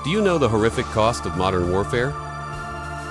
Do you know the horrific cost of modern warfare?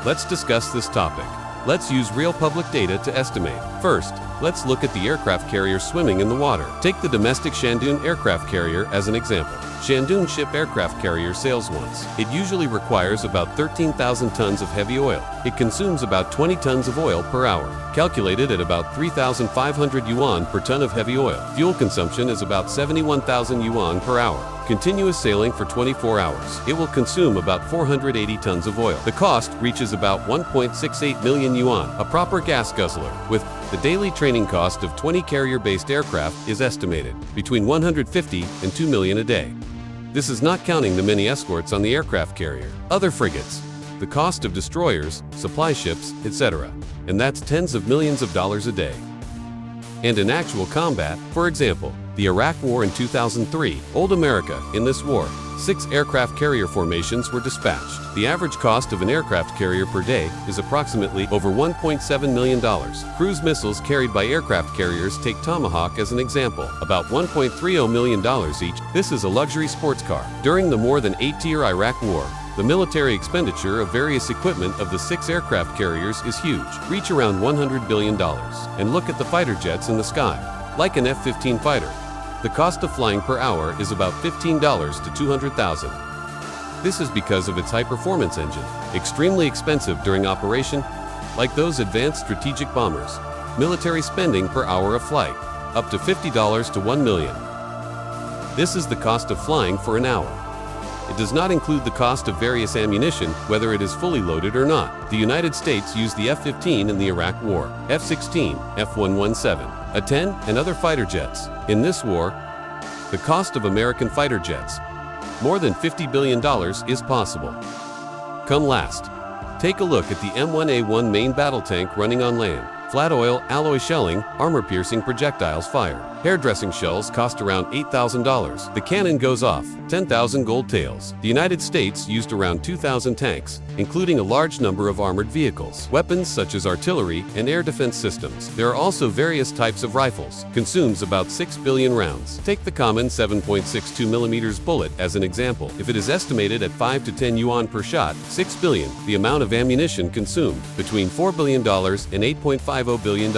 Let's discuss this topic. Let's use real public data to estimate. First, let's look at the aircraft carrier swimming in the water. Take the domestic Shandong aircraft carrier as an example. Shandong ship aircraft carrier sails once. It usually requires about 13,000 tons of heavy oil. It consumes about 20 tons of oil per hour, calculated at about 3,500 yuan per ton of heavy oil. Fuel consumption is about 71,000 yuan per hour. Continuous sailing for 24 hours. It will consume about 480 tons of oil. The cost reaches about 1.68 million yuan. A proper gas guzzler, with the daily training cost of 20 carrier-based aircraft is estimated between 150 and 2 million a day. This is not counting the many escorts on the aircraft carrier, other frigates, the cost of destroyers, supply ships, etc. And that's tens of millions of dollars a day. And in actual combat, for example, the Iraq War in 2003, old America, in this war, 6 aircraft carrier formations were dispatched. The average cost of an aircraft carrier per day is approximately over $1.7 million. Cruise missiles carried by aircraft carriers, take Tomahawk as an example, about $1.30 million each. This is a luxury sports car. During the more than 8-year Iraq War, the military expenditure of various equipment of the 6 aircraft carriers is huge, reach around $100 billion. And look at the fighter jets in the sky, like an F-15 fighter. The cost of flying per hour is about $15 to $200,000. This is because of its high-performance engine, extremely expensive during operation, like those advanced strategic bombers. Military spending per hour of flight, up to $50 to $1 million. This is the cost of flying for an hour. It does not include the cost of various ammunition, whether it is fully loaded or not. The United States used the F-15 in the Iraq War, F-16, F-117, A-10, and other fighter jets. In this war, the cost of American fighter jets, more than $50 billion, is possible. Come last. Take a look at the M1A1 main battle tank running on land. Flat oil, alloy shelling, armor-piercing projectiles fired. Hairdressing shells cost around $8,000. The cannon goes off, 10,000 gold taels. The United States used around 2,000 tanks, including a large number of armored vehicles. Weapons such as artillery and air defense systems. There are also various types of rifles. Consumes about 6 billion rounds. Take the common 7.62mm bullet as an example. If it is estimated at 5 to 10 yuan per shot, 6 billion, the amount of ammunition consumed, between $4 billion and $8.50 billion.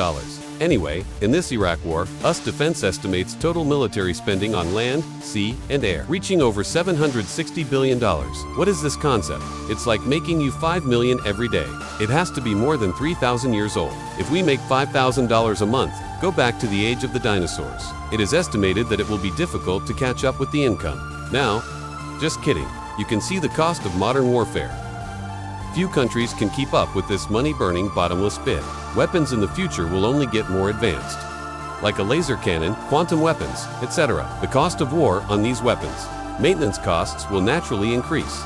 Anyway, in this Iraq War, US Defense estimates total military spending on land, sea, and air, reaching over $760 billion. What is this concept? It's like making you $5 million every day. It has to be more than 3,000 years old. If we make $5,000 a month, go back to the age of the dinosaurs. It is estimated that it will be difficult to catch up with the income. Now, just kidding. You can see the cost of modern warfare. Few countries can keep up with this money-burning, bottomless pit. Weapons in the future will only get more advanced, like a laser cannon, quantum weapons, etc. The cost of war on these weapons. Maintenance costs will naturally increase.